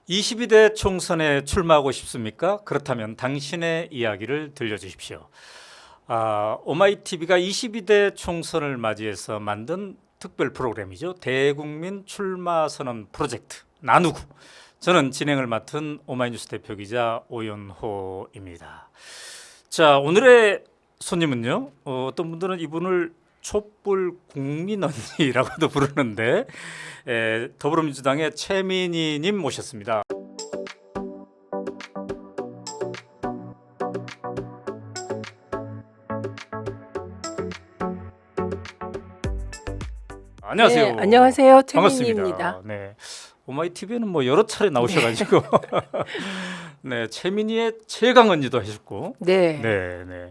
22대 총선에 출마하고 싶습니까? 그렇다면 당신의 이야기를 들려주십시오. 오마이TV가 22대 총선을 맞이해서 만든 특별 프로그램이죠. 대국민 출마 선언 프로젝트 나누고, 저는 진행을 맡은 오마이뉴스 대표기자 오연호입니다. 자, 오늘의 손님은요, 어떤 분들은 이분을 촛불 국민 언니라고도 부르는데 더불어민주당의 최민희님 모셨습니다. 안녕하세요. 네, 안녕하세요. 반갑습니다. 최민희입니다. 네, 오마이TV에는 뭐 여러 차례 나오셔가지고 네, 최민희의 최강 언니도 하셨고, 네. 네.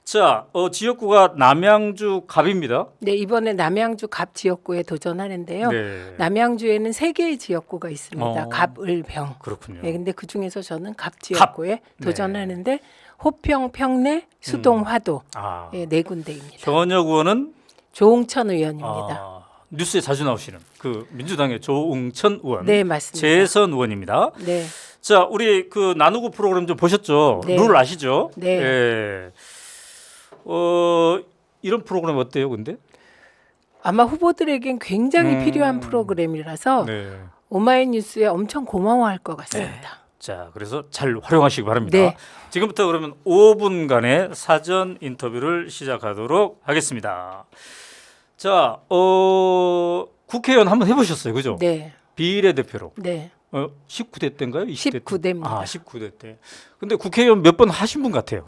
자, 지역구가 남양주 갑입니다. 네, 이번에 남양주 갑 지역구에 도전하는데요. 네, 남양주에는 3개의 지역구가 있습니다. 갑, 을, 병. 그렇군요. 네, 근데 그 중에서 저는 갑 지역구에 도전하는데 호평, 평내, 수동, 화도 네 군데입니다. 현역 의원은 조홍천 의원입니다. 뉴스에 자주 나오시는 그 민주당의 조응천 의원, 네, 맞습니다. 재선 의원입니다. 네. 자, 우리 그 나누고 프로그램 좀 보셨죠? 네. 룰 아시죠? 네. 예. 이런 프로그램 어때요, 근데? 아마 후보들에겐 굉장히 필요한 프로그램이라서 네. 오마이뉴스에 엄청 고마워할 것 같습니다. 자, 그래서 잘 활용하시기 바랍니다. 네. 지금부터 그러면 5분간의 사전 인터뷰를 시작하도록 하겠습니다. 자, 국회의원 한번 해보셨어요, 그죠? 네. 비례대표로. 네. 19대 때인가요? 20대 19대입니다. 19대 때. 근데 국회의원 몇 번 하신 분 같아요.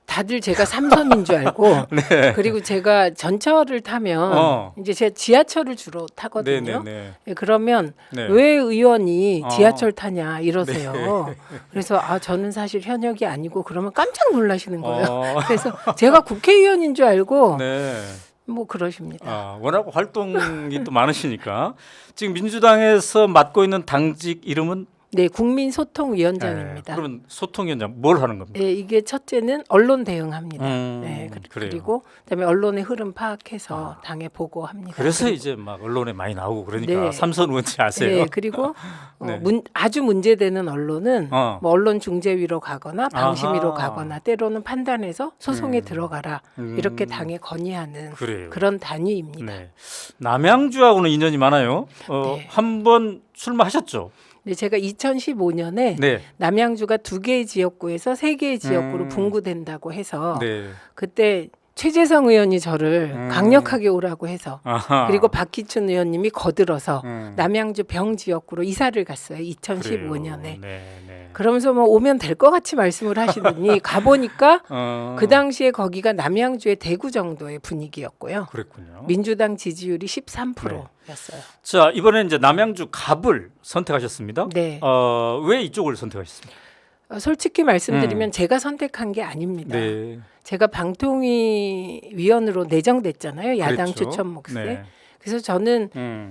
다들 제가 삼선인 줄 알고 네. 그리고 제가 전철을 타면 이제 제가 지하철을 주로 타거든요. 네. 그러면 네. 왜 의원이 지하철 타냐 이러세요. 네. 그래서 저는 사실 현역이 아니고 그러면 깜짝 놀라시는 거예요. 그래서 제가 국회의원인 줄 알고 네. 뭐 그러십니다. 워낙 활동이 또 많으시니까 지금 민주당에서 맡고 있는 당직 이름은 네, 국민소통위원장입니다. 그러면 소통위원장 뭘 하는 겁니까? 네, 이게 첫째는 언론 대응합니다. 그래요. 그리고 그다음에 언론의 흐름 파악해서 당에 보고합니다. 그래서 그리고, 이제 막 언론에 많이 나오고 그러니까 네. 삼선 의원지 아세요? 네, 그리고 네. 아주 문제되는 언론은 뭐 언론중재위로 가거나 방심위로 아하. 가거나 때로는 판단해서 소송에 들어가라 이렇게 당에 건의하는 그래요. 그런 단위입니다. 네. 남양주하고는 인연이 많아요. 네. 한번 출마하셨죠? 네, 제가 2015년에 네. 남양주가 2개의 지역구에서 3개의 지역구로 분구된다고 해서 네. 그때 최재성 의원이 저를 강력하게 오라고 해서 아하. 그리고 박기춘 의원님이 거들어서 남양주 남양주 병 지역구로 이사를 갔어요. 2015년에. 네. 그러면서 뭐 오면 될 것 같이 말씀을 하시더니 가보니까 그 당시에 거기가 남양주의 대구 정도의 분위기였고요. 그랬군요. 민주당 지지율이 13%였어요. 자, 이번에 이제 남양주 갑을 선택하셨습니다. 네. 왜 이쪽을 선택하셨습니까? 솔직히 말씀드리면 제가 선택한 게 아닙니다. 네. 제가 방통위 위원으로 내정됐잖아요. 야당 그랬죠. 추천 몫에. 네. 그래서 저는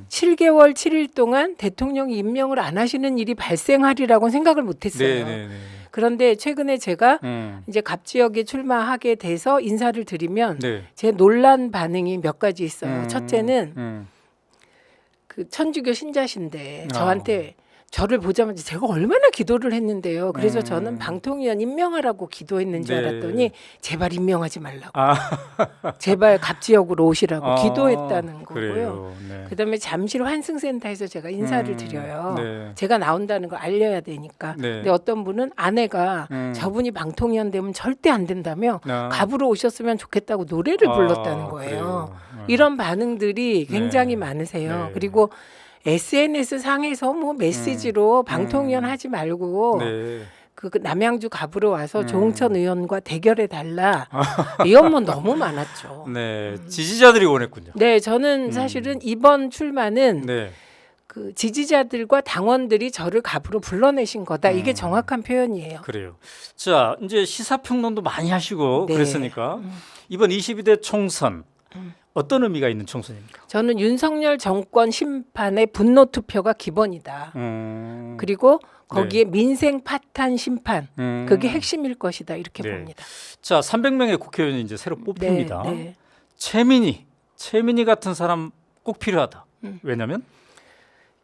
7개월 7일 동안 대통령이 임명을 안 하시는 일이 발생하리라고는 생각을 못했어요. 네. 그런데 최근에 제가 이제 갑 지역에 출마하게 돼서 인사를 드리면 네. 제 논란 반응이 몇 가지 있어요. 첫째는 음. 그 천주교 신자신데 저한테 저를 보자마자 제가 얼마나 기도를 했는데요. 그래서 저는 방통위원 임명하라고 기도했는 줄 네. 알았더니 제발 임명하지 말라고. 아. 제발 갑 지역으로 오시라고 아, 기도했다는 거고요. 그래요. 네. 그다음에 잠실 환승센터에서 제가 인사를 드려요. 네. 제가 나온다는 걸 알려야 되니까. 네. 근데 어떤 분은 아내가 저분이 방통위원 되면 절대 안 된다며 갑으로 오셨으면 좋겠다고 노래를 불렀다는 거예요. 그래요. 이런 반응들이 굉장히 네. 많으세요. 네. 그리고 SNS 상에서 뭐 메시지로 방통위원 하지 말고 네. 그 남양주 갑으로 와서 조홍천 의원과 대결해 달라. 이런 건 너무 많았죠. 네. 지지자들이 원했군요. 네, 저는 사실은 이번 출마는 네. 그 지지자들과 당원들이 저를 갑으로 불러내신 거다. 이게 정확한 표현이에요. 그래요. 자, 이제 시사평론도 많이 하시고 네. 그랬으니까 이번 22대 총선 어떤 의미가 있는 총선입니까? 저는 윤석열 정권 심판의 분노 투표가 기본이다. 그리고 거기에 민생 파탄 심판 그게 핵심일 것이다 이렇게 네. 봅니다. 자, 300명의 국회의원이 이제 새로 뽑힙니다. 네. 최민희 같은 사람 꼭 필요하다. 왜냐하면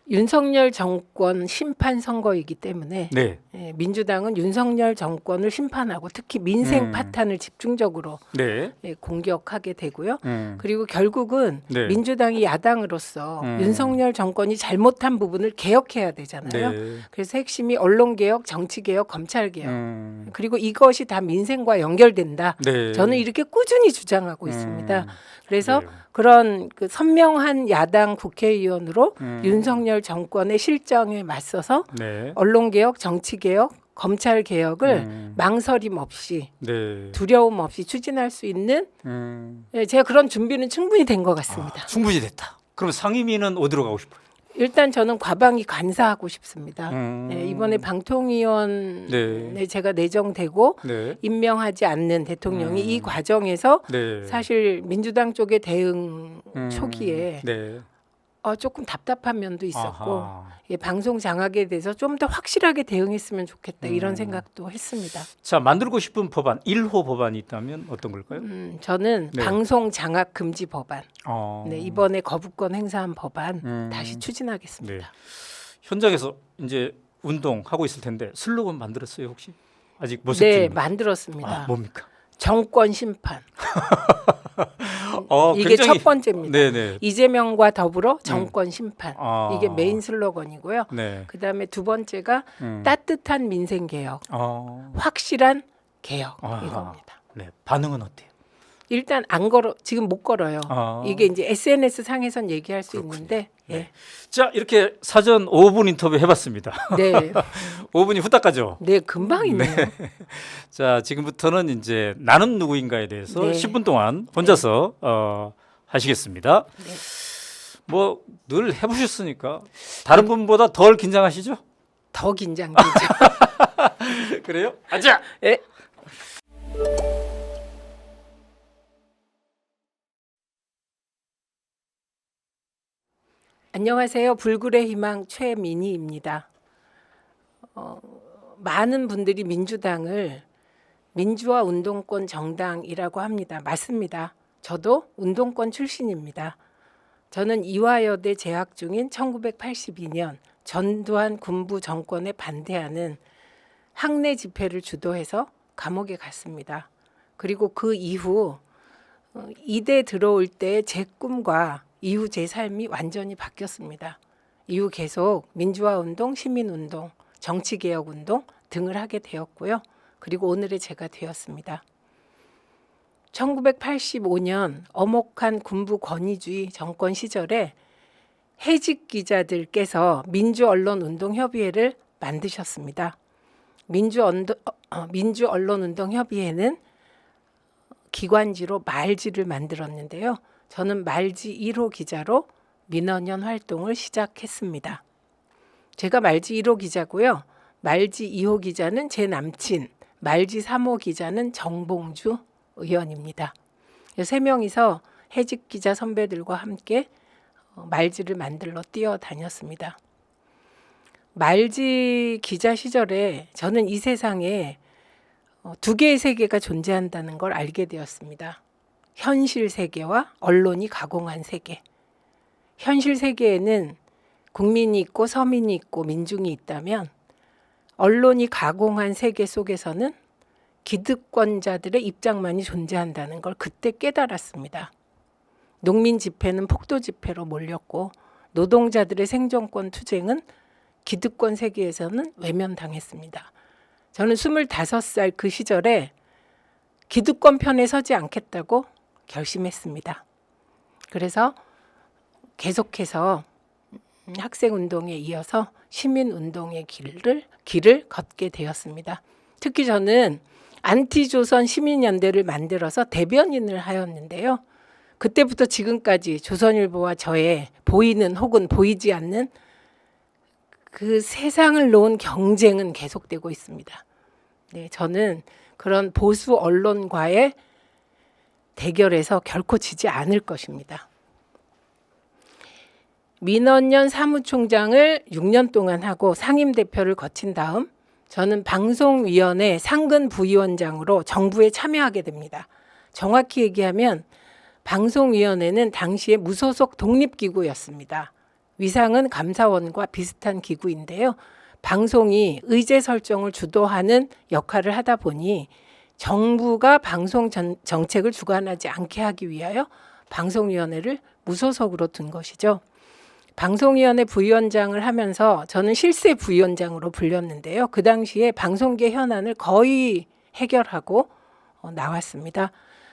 윤석열 정권 심판 선거이기 때문에 네. 민주당은 윤석열 정권을 심판하고 특히 민생 파탄을 집중적으로 네. 공격하게 되고요. 그리고 결국은 네. 민주당이 야당으로서 윤석열 정권이 잘못한 부분을 개혁해야 되잖아요. 네. 그래서 핵심이 언론개혁, 정치개혁, 검찰개혁. 그리고 이것이 다 민생과 연결된다. 네. 저는 이렇게 꾸준히 주장하고 있습니다. 그래서 그래요. 그런 그 선명한 야당 국회의원으로 윤석열 정권의 실정에 맞서서 네. 언론개혁, 정치개혁, 검찰개혁을 망설임 없이 네. 두려움 없이 추진할 수 있는 제가 그런 준비는 충분히 된 것 같습니다. 충분히 됐다. 그럼 상임위는 어디로 가고 싶어요? 일단 저는 과방위 간사하고 싶습니다. 이번에 방통위원회 제가 내정되고 네. 임명하지 않는 대통령이 이 과정에서 네. 사실 민주당 쪽의 대응 초기에 네. 조금 답답한 면도 있었고 아하. 방송 장악에 대해서 좀 더 확실하게 대응했으면 좋겠다 이런 생각도 했습니다. 자, 만들고 싶은 법안 1호 법안이 있다면 어떤 걸까요? 저는 네. 방송 장악 금지 법안, 네. 이번에 거부권 행사한 법안 다시 추진하겠습니다. 네. 현장에서 이제 운동하고 있을 텐데 슬로건 만들었어요 혹시? 아직 모색 네, 중입니다. 만들었습니다. 뭡니까? 정권 심판. 이게 굉장히... 첫 번째입니다. 네네. 이재명과 더불어 정권 심판. 아. 이게 메인 슬로건이고요. 네. 그다음에 두 번째가 따뜻한 민생 개혁, 확실한 개혁 아하. 이겁니다. 네. 반응은 어때요? 일단 안 걸어 지금 못 걸어요. 이게 이제 SNS 상에선 얘기할 수 그렇군요. 있는데. 네. 자, 이렇게 사전 5분 인터뷰 해봤습니다. 네. 5분이 후딱 가죠. 네, 금방 있네요. 자, 지금부터는 이제 나는 누구인가에 대해서 네. 10분 동안 혼자서 하시겠습니다. 네. 뭐 늘 해보셨으니까 다른 분보다 덜 긴장하시죠? 더 긴장되죠. 그래요? 아자. 네. 안녕하세요. 불굴의 희망 최민희입니다. 많은 분들이 민주당을 민주화 운동권 정당이라고 합니다. 맞습니다. 저도 운동권 출신입니다. 저는 이화여대 재학 중인 1982년 전두환 군부 정권에 반대하는 학내 집회를 주도해서 감옥에 갔습니다. 그리고 그 이후 이대 들어올 때 제 꿈과 이후 제 삶이 완전히 바뀌었습니다. 이후 계속 민주화운동, 시민운동, 정치개혁운동 등을 하게 되었고요. 그리고 오늘의 제가 되었습니다. 1985년 엄혹한 군부 권위주의 정권 시절에 해직 기자들께서 민주언론운동협의회를 만드셨습니다. 민주언론운동협의회는 기관지로 말지를 만들었는데요. 저는 말지 1호 기자로 민원연 활동을 시작했습니다. 제가 말지 1호 기자고요. 말지 2호 기자는 제 남친, 말지 3호 기자는 정봉주 의원입니다. 3명이서 해직 기자 선배들과 함께 말지를 만들러 뛰어다녔습니다. 말지 기자 시절에 저는 이 세상에 두 개의 세계가 존재한다는 걸 알게 되었습니다. 현실 세계와 언론이 가공한 세계. 현실 세계에는 국민이 있고 서민이 있고 민중이 있다면 언론이 가공한 세계 속에서는 기득권자들의 입장만이 존재한다는 걸 그때 깨달았습니다. 농민 집회는 폭도 집회로 몰렸고 노동자들의 생존권 투쟁은 기득권 세계에서는 외면당했습니다. 저는 25살 그 시절에 기득권 편에 서지 않겠다고 결심했습니다. 그래서 계속해서 학생운동에 이어서 시민운동의 길을 걷게 되었습니다. 특히 저는 안티조선 시민연대를 만들어서 대변인을 하였는데요. 그때부터 지금까지 조선일보와 저의 보이는 혹은 보이지 않는 그 세상을 놓은 경쟁은 계속되고 있습니다. 네, 저는 그런 보수 언론과의 대결에서 결코 지지 않을 것입니다. 민원연 사무총장을 6년 동안 하고 상임대표를 거친 다음 저는 방송위원회 상근 부위원장으로 정부에 참여하게 됩니다. 정확히 얘기하면 방송위원회는 당시에 무소속 독립기구였습니다. 위상은 감사원과 비슷한 기구인데요. 방송이 의제 설정을 주도하는 역할을 하다 보니 정부가 방송 정책을 주관하지 않게 하기 위하여 방송위원회를 무소속으로 둔 것이죠. 방송위원회 부위원장을 하면서 저는 실세 부위원장으로 불렸는데요. 그 당시에 방송계 현안을 거의 해결하고 나왔습니다.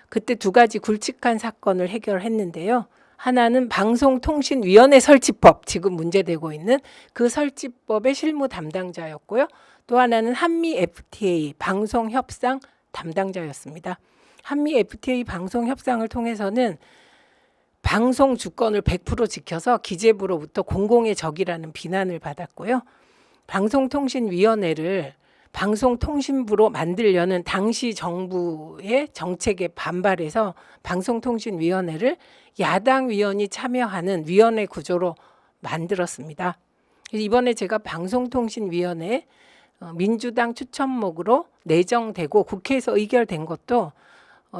그때 두 가지 굵직한 사건을 해결했는데요. 하나는 방송통신위원회 설치법, 지금 문제되고 있는 그 설치법의 실무 담당자였고요. 또 하나는 한미 FTA 방송협상 담당자였습니다. 한미 FTA 방송협상을 통해서는 방송 주권을 100% 지켜서 기재부로부터 공공의 적이라는 비난을 받았고요. 방송통신위원회를 방송통신부로 만들려는 당시 정부의 정책에 반발해서 방송통신위원회를 야당 위원이 참여하는 위원회 구조로 만들었습니다. 그래서 이번에 제가 방송통신위원회 민주당 추천목으로 내정되고 국회에서 의결된 것도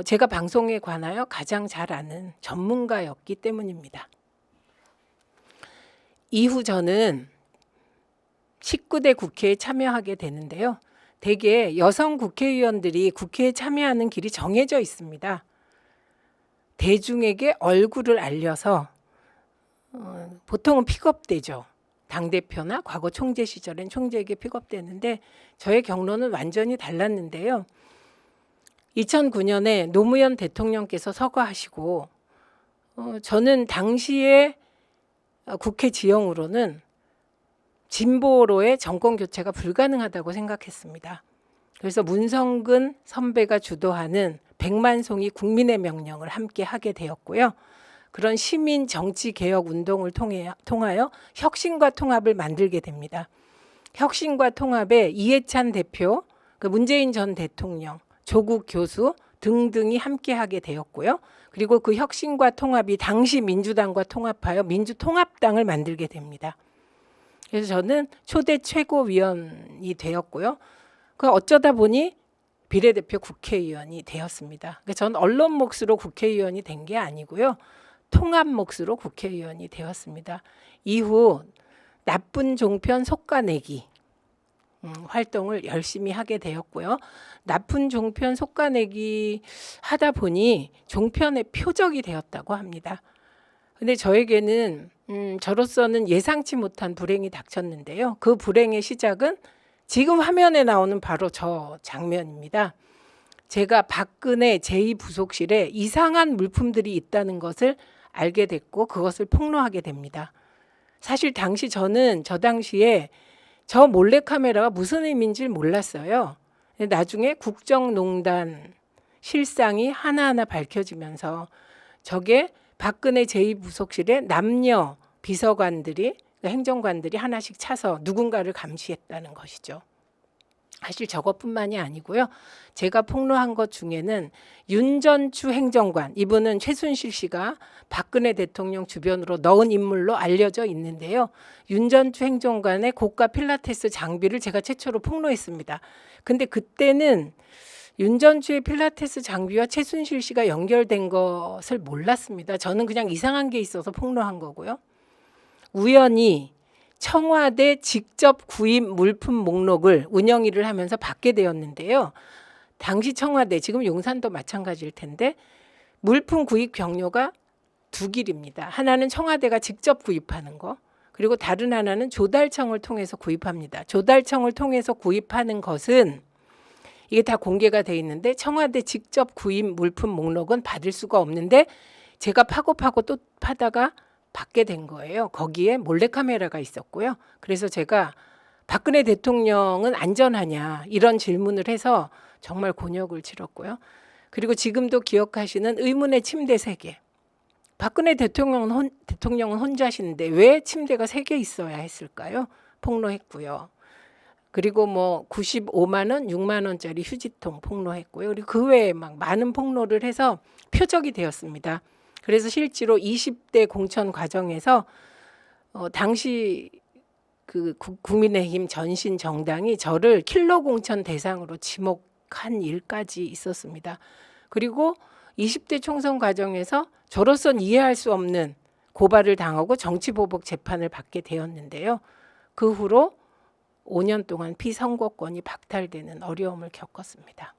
제가 방송에 관하여 가장 잘 아는 전문가였기 때문입니다. 이후 저는 19대 국회에 참여하게 되는데요. 대개 여성 국회의원들이 국회에 참여하는 길이 정해져 있습니다. 대중에게 얼굴을 알려서 보통은 픽업되죠. 당대표나 과거 총재 시절엔 총재에게 픽업되는데 저의 경로는 완전히 달랐는데요. 2009년에 노무현 대통령께서 서거하시고 저는 당시에 국회 지형으로는 진보로의 정권 교체가 불가능하다고 생각했습니다. 그래서 문성근 선배가 주도하는 100만 송이 국민의 명령을 함께 하게 되었고요. 그런 시민 정치 개혁 운동을 통하여 혁신과 통합을 만들게 됩니다. 혁신과 통합에 이해찬 대표, 문재인 전 대통령, 조국 교수 등등이 함께하게 되었고요. 그리고 그 혁신과 통합이 당시 민주당과 통합하여 민주통합당을 만들게 됩니다. 그래서 저는 초대 최고위원이 되었고요. 그 어쩌다 보니 비례대표 국회의원이 되었습니다. 그러니까 저는 언론 몫으로 국회의원이 된 게 아니고요. 통합 몫으로 국회의원이 되었습니다. 이후 나쁜 종편 속가내기 활동을 열심히 하게 되었고요. 나쁜 종편 속가내기 하다 보니 종편의 표적이 되었다고 합니다. 근데 저에게는 저로서는 예상치 못한 불행이 닥쳤는데요. 그 불행의 시작은 지금 화면에 나오는 바로 저 장면입니다. 제가 박근혜 제2부속실에 이상한 물품들이 있다는 것을 알게 됐고 그것을 폭로하게 됩니다. 사실 당시 저는 저 당시에 저 몰래카메라가 무슨 의미인지 몰랐어요. 나중에 국정농단 실상이 하나하나 밝혀지면서 저게 박근혜 제2부속실에 남녀 비서관들이 행정관들이 하나씩 차서 누군가를 감시했다는 것이죠. 사실 저것뿐만이 아니고요. 제가 폭로한 것 중에는 윤전추 행정관, 이분은 최순실 씨가 박근혜 대통령 주변으로 넣은 인물로 알려져 있는데요. 윤전추 행정관의 고가 필라테스 장비를 제가 최초로 폭로했습니다. 근데 그때는 윤전추의 필라테스 장비와 최순실 씨가 연결된 것을 몰랐습니다. 저는 그냥 이상한 게 있어서 폭로한 거고요. 우연히 청와대 직접 구입 물품 목록을 운영일을 하면서 받게 되었는데요. 당시 청와대, 지금 용산도 마찬가지일 텐데 물품 구입 경로가 두 길입니다. 하나는 청와대가 직접 구입하는 거, 그리고 다른 하나는 조달청을 통해서 구입합니다. 조달청을 통해서 구입하는 것은 이게 다 공개가 돼 있는데 청와대 직접 구입 물품 목록은 받을 수가 없는데 제가 파고 또 파다가 받게 된 거예요. 거기에 몰래카메라가 있었고요. 그래서 제가 박근혜 대통령은 안전하냐 이런 질문을 해서 정말 곤욕을 치렀고요. 그리고 기억하시는 의문의 침대 3개. 박근혜 대통령은 혼자신데 왜 침대가 3개 있어야 했을까요? 폭로했고요. 그리고 95만 원, 6만 원짜리 휴지통 폭로했고요. 그리고 그 외에 막 많은 폭로를 해서 표적이 되었습니다. 그래서 실제로 20대 공천 과정에서 당시 그 국민의힘 전신 정당이 저를 킬러 공천 대상으로 지목한 일까지 있었습니다. 그리고 20대 총선 과정에서 저로선 이해할 수 없는 고발을 당하고 정치보복 재판을 받게 되었는데요. 그 후로 5년 동안 피선거권이 박탈되는 어려움을 겪었습니다.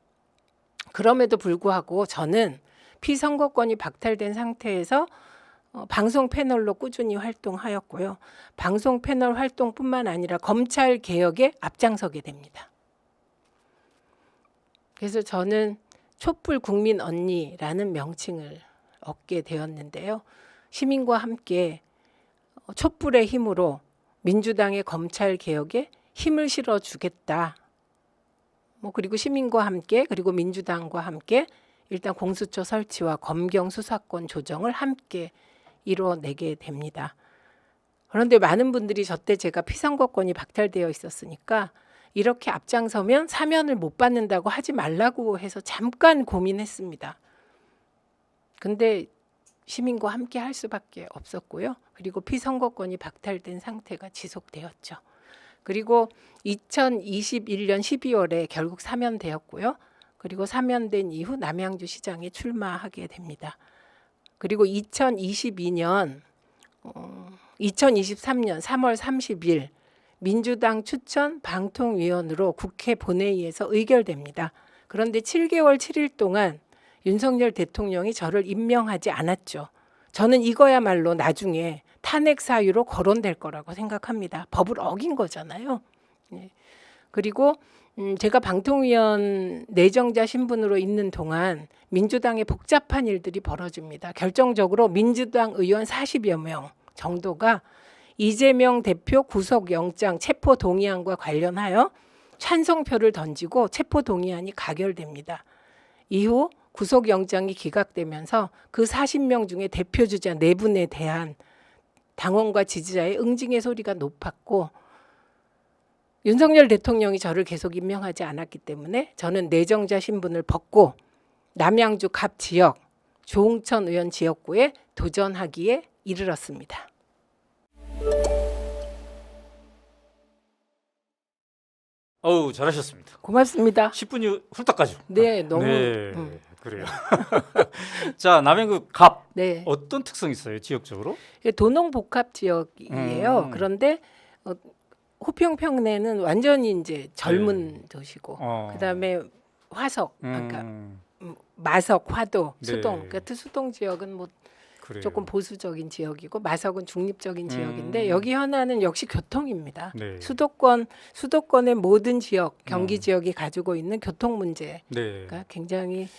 그럼에도 불구하고 저는 피선거권이 박탈된 상태에서 방송 패널로 꾸준히 활동하였고요. 방송 패널 활동뿐만 아니라 검찰 개혁에 앞장서게 됩니다. 그래서 저는 촛불 국민 언니라는 명칭을 얻게 되었는데요. 시민과 함께 촛불의 힘으로 민주당의 검찰 개혁에 힘을 실어 주겠다. 그리고 시민과 함께 그리고 민주당과 함께 일단 공수처 설치와 검경 수사권 조정을 함께 이뤄내게 됩니다. 그런데 많은 분들이 저때 제가 피선거권이 박탈되어 있었으니까 이렇게 앞장서면 사면을 못 받는다고 하지 말라고 해서 잠깐 고민했습니다. 근데 시민과 함께 할 수밖에 없었고요. 그리고 피선거권이 박탈된 상태가 지속되었죠. 그리고 2021년 12월에 결국 사면되었고요. 그리고 사면된 이후 남양주 시장에 출마하게 됩니다. 그리고 2023년 3월 30일 민주당 추천 방통위원으로 국회 본회의에서 의결됩니다. 그런데 7개월 7일 동안 윤석열 대통령이 저를 임명하지 않았죠. 저는 이거야말로 나중에 탄핵 사유로 거론될 거라고 생각합니다. 법을 어긴 거잖아요. 네. 그리고 제가 방통위원 내정자 신분으로 있는 동안 민주당의 복잡한 일들이 벌어집니다. 결정적으로 민주당 의원 40여 명 정도가 이재명 대표 구속영장 체포동의안과 관련하여 찬성표를 던지고 체포동의안이 가결됩니다. 이후 구속영장이 기각되면서 그 40명 중에 대표주자 4분에 대한 당원과 지지자의 응징의 소리가 높았고 윤석열 대통령이 저를 계속 임명하지 않았기 때문에 저는 내정자 신분을 벗고 남양주 갑 지역 조응천 의원 지역구에 도전하기에 이르렀습니다. 어우, 잘하셨습니다. 고맙습니다. 10분이 훌딱 가죠. 네, 너무 네, 그래요. 자, 남양주 갑 네. 어떤 특성이 있어요, 지역적으로? 도농 복합 지역이에요. 그런데 호평평내는 완전히 이제 젊은 도시고 그다음에 화석, 그러니까 마석, 화도, 수동, 네. 수동 지역은 뭐 그래요. 조금 보수적인 지역이고 마석은 중립적인 지역인데 여기 현안은 역시 교통입니다. 네. 수도권의 모든 지역, 경기 지역이 가지고 있는 교통 문제가 네. 굉장히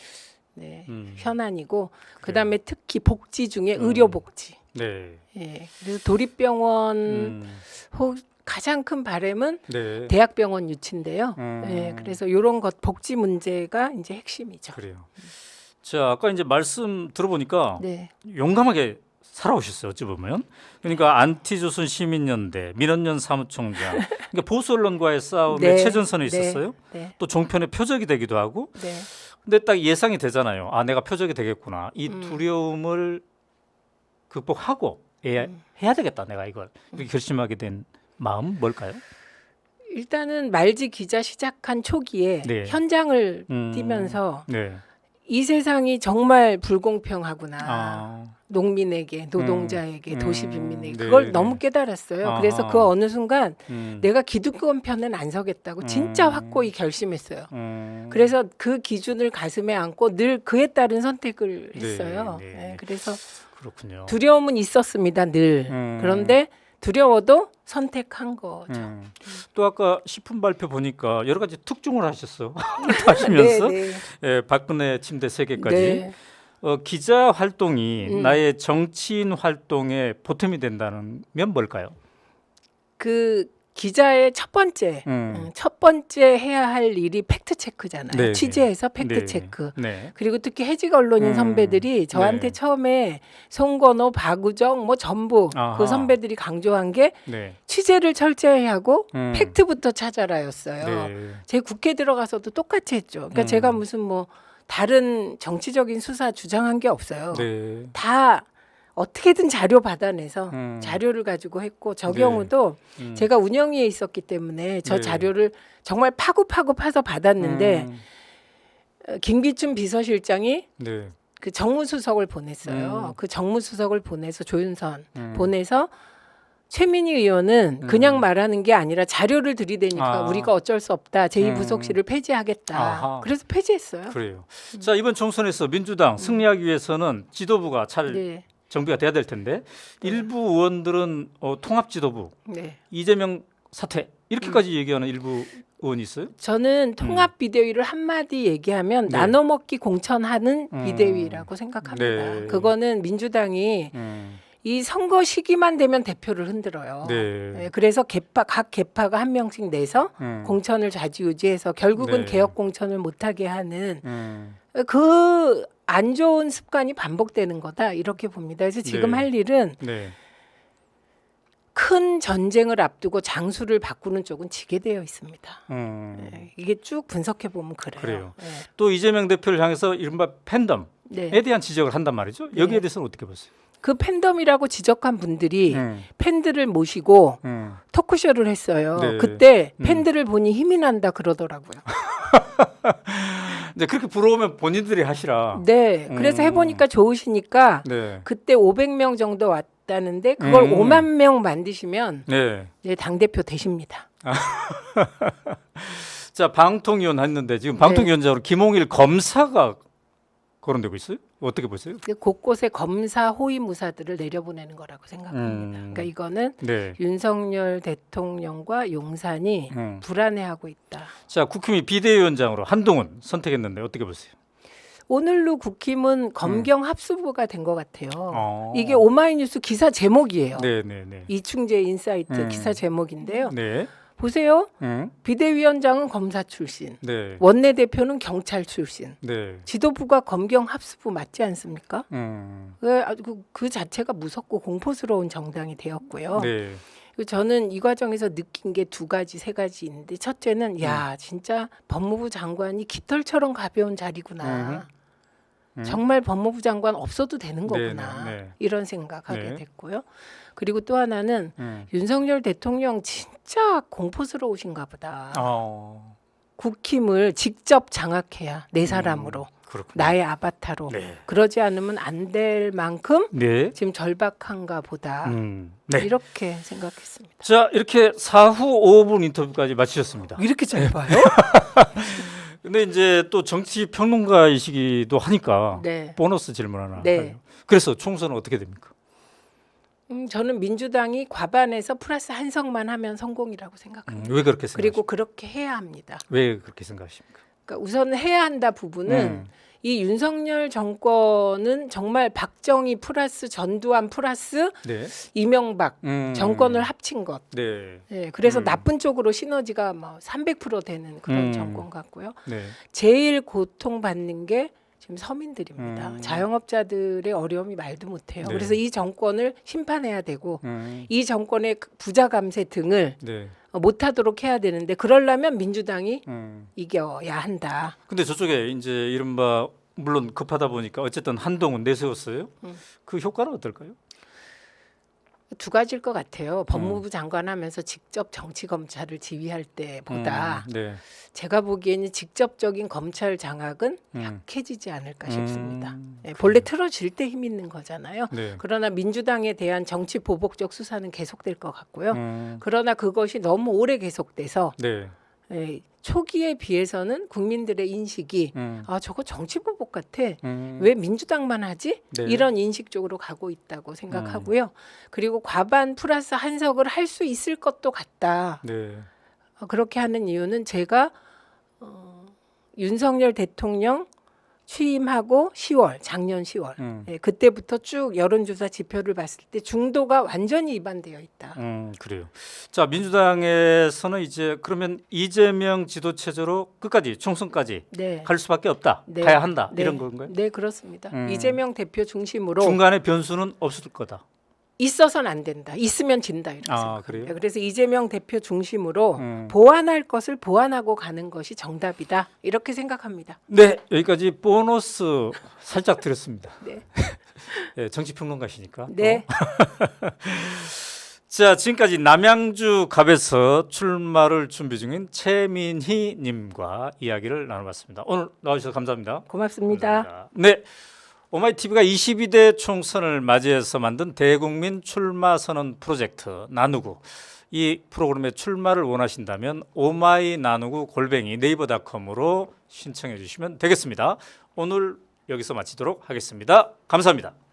현안이고 그다음에 그래요. 특히 복지 중에 의료 복지. 네. 예. 그래서 도립병원 가장 큰 바람은 네. 대학병원 유치인데요. 예, 그래서 이런 것 복지 문제가 이제 핵심이죠. 그래요. 자, 아까 이제 말씀 들어보니까 네. 용감하게 살아오셨어요. 어찌 보면. 그러니까 안티조선 시민연대, 민원연 사무총장, 그러니까 보수 언론과의 싸움에 네. 최전선에 있었어요. 네. 또 종편의 표적이 되기도 하고. 네. 근데 딱 예상이 되잖아요. 아, 내가 표적이 되겠구나. 이 두려움을 극복하고 해야 되겠다. 내가 이걸 이렇게 결심하게 된 마음 뭘까요? 일단은 말지 기자 시작한 초기에 네. 현장을 뛰면서 네. 이 세상이 정말 불공평하구나. 아, 농민에게, 노동자에게, 도시 빈민에게 네, 그걸 네. 너무 깨달았어요. 아하. 그래서 그 어느 순간 음, 내가 기득권 편은 안 서겠다고 진짜 확고히 결심했어요. 그래서 그 기준을 가슴에 안고 늘 그에 따른 선택을 했어요. 네, 네. 네, 그래서 그렇군요. 두려움은 있었습니다, 늘. 그런데 두려워도 선택한 거죠. 또 아까 식품 발표 보니까 여러 가지 특종을 하셨어. 하시면서 네, 네. 예, 박근혜 침대 3개까지 네. 기자 활동이 나의 정치인 활동에 보탬이 된다는 면 뭘까요? 그 기자의 첫 번째 해야 할 일이 팩트 체크잖아요. 네, 취재해서 팩트 네. 체크. 네. 그리고 특히 해직 언론인 선배들이 저한테 네. 처음에 송건호, 박우정 뭐 전부 아하. 그 선배들이 강조한 게 네. 취재를 철저히 하고 팩트부터 찾아라였어요. 네. 제 국회 들어가서도 똑같이 했죠. 그러니까 제가 무슨 뭐 다른 정치적인 수사 주장한 게 없어요. 네. 다 어떻게든 자료 받아내서 자료를 가지고 했고 저 경우도 제가 운영위에 있었기 때문에 저 네. 자료를 정말 파고 파서 받았는데 김기춘 비서실장이 네. 그 정무수석을 보냈어요. 그 정무수석을 보내서 조윤선 보내서 최민희 의원은 그냥 말하는 게 아니라 자료를 들이대니까 우리가 어쩔 수 없다. 제2부속실을 폐지하겠다. 아하. 그래서 폐지했어요. 그래요. 자, 이번 총선에서 민주당 승리하기 위해서는 지도부가 잘 네. 정비가 돼야 될 텐데 일부 의원들은 통합 지도부, 네. 이재명 사퇴 이렇게까지 얘기하는 일부 의원이 있어요? 저는 통합 비대위를 한마디 얘기하면 네. 나눠 먹기 공천하는 비대위라고 생각합니다. 네. 그거는 민주당이 이 선거 시기만 되면 대표를 흔들어요. 네. 네, 그래서 각 개파가 한 명씩 내서 공천을 좌지우지해서 결국은 네. 개혁 공천을 못하게 하는 음. 안 좋은 습관이 반복되는 거다 이렇게 봅니다. 그래서 지금 네. 할 일은 네. 큰 전쟁을 앞두고 장수를 바꾸는 쪽은 지게 되어 있습니다. 네, 이게 쭉 분석해 보면 그래요. 그래요. 네. 또 이재명 대표를 향해서 이른바 팬덤에 네. 대한 지적을 한단 말이죠. 여기에 대해서는 어떻게 보세요? 그 팬덤이라고 지적한 분들이 팬들을 모시고 토크쇼를 했어요. 네. 그때 팬들을 보니 힘이 난다 그러더라고요. 이제 그렇게 부러우면 본인들이 하시라. 네, 그래서 해보니까 좋으시니까 네. 그때 500명 정도 왔다는데 그걸 5만 명 만드시면 네. 네, 당대표 되십니다. 자, 방통위원 했는데 지금 방통위원장으로 김홍일 검사가 거론되고 있어요? 어떻게 보세요? 곳곳에 검사 호위무사들을 내려보내는 거라고 생각합니다. 그러니까 이거는 네. 윤석열 대통령과 용산이 불안해하고 있다. 자, 국힘이 비대위원장으로 한동훈 선택했는데 어떻게 보세요? 오늘로 국힘은 검경 합수부가 된 것 같아요. 네. 이게 오마이뉴스 기사 제목이에요. 네, 네, 네. 이충재 인사이트 기사 제목인데요. 네. 보세요. 비대위원장은 검사 출신, 네. 원내대표는 경찰 출신, 네. 지도부가 검경 합수부 맞지 않습니까? 그 자체가 무섭고 공포스러운 정당이 되었고요. 네. 그리고 저는 이 과정에서 느낀 게 두 가지, 세 가지 있는데 첫째는 야 진짜 법무부 장관이 깃털처럼 가벼운 자리구나. 정말 법무부 장관 없어도 되는 거구나. 네, 네, 네. 이런 생각하게 네. 됐고요. 그리고 또 하나는 윤석열 대통령 진짜 공포스러우신가 보다. 국힘을 직접 장악해야 내 사람으로. 그렇군요. 나의 아바타로. 네. 그러지 않으면 안 될 만큼 네. 지금 절박한가 보다. 네. 이렇게 생각했습니다. 자, 이렇게 4후 5분 인터뷰까지 마치셨습니다. 이렇게 짧아요? 근데 이제 또 정치 평론가이시기도 하니까 네. 보너스 질문 하나. 네. 할게요. 그래서 총선은 어떻게 됩니까? 저는 민주당이 과반에서 플러스 한 석만 하면 성공이라고 생각합니다. 왜 그렇게 생각하십니까? 그리고 그렇게 해야 합니다. 왜 그렇게 생각하십니까? 그러니까 우선 해야 한다 부분은 이 윤석열 정권은 정말 박정희 플러스 전두환 플러스 네. 이명박 정권을 합친 것. 네. 네, 그래서 나쁜 쪽으로 시너지가 뭐 300% 되는 그런 정권 같고요. 네. 제일 고통받는 게 지금 서민들입니다. 자영업자들의 어려움이 말도 못해요. 네. 그래서 이 정권을 심판해야 되고 이 정권의 부자 감세 등을 네. 못하도록 해야 되는데 그러려면 민주당이 이겨야 한다. 근데 저쪽에 이제 이른바 물론 급하다 보니까 어쨌든 한동훈 내세웠어요. 그 효과는 어떨까요? 두 가지일 것 같아요. 법무부 장관 하면서 직접 정치 검찰을 지휘할 때보다 네. 제가 보기에는 직접적인 검찰 장악은 약해지지 않을까 싶습니다. 네, 그래요. 본래 틀어질 때 힘 있는 거잖아요. 네. 그러나 민주당에 대한 정치 보복적 수사는 계속될 것 같고요. 음, 그러나 그것이 너무 오래 계속돼서 네. 초기에 비해서는 국민들의 인식이 아 저거 정치 보복 같아. 음, 왜 민주당만 하지? 네. 이런 인식 쪽으로 가고 있다고 생각하고요. 그리고 과반 플러스 한 석을 할 수 있을 것도 같다. 네. 그렇게 하는 이유는 제가 윤석열 대통령 취임하고 10월, 작년 10월 그때부터 쭉 여론조사 지표를 봤을 때 중도가 완전히 이반되어 있다. 그래요. 자, 민주당에서는 이제 그러면 이재명 지도 체제로 끝까지 총선까지 네. 갈 수밖에 없다. 네. 가야 한다. 네. 이런 건가요? 네, 그렇습니다. 이재명 대표 중심으로 중간에 변수는 없을 거다. 있어서는 안 된다. 있으면 진다 이렇게 아, 생각합니다. 그래요? 그래서 이재명 대표 중심으로 보완할 것을 보완하고 가는 것이 정답이다. 이렇게 생각합니다. 네, 여기까지 보너스 살짝 드렸습니다. 네. 네, 정치평론가시니까. 네. 자, 지금까지 남양주 갑에서 출마를 준비 중인 최민희 님과 이야기를 나눠봤습니다. 오늘 나와주셔서 감사합니다. 고맙습니다. 감사합니다. 네, 오마이TV가 22대 총선을 맞이해서 만든 대국민 출마 선언 프로젝트 나누구, 이 프로그램에 출마를 원하신다면 오마이 나누구 @ 네이버닷컴으로 신청해 주시면 되겠습니다. 오늘 여기서 마치도록 하겠습니다. 감사합니다.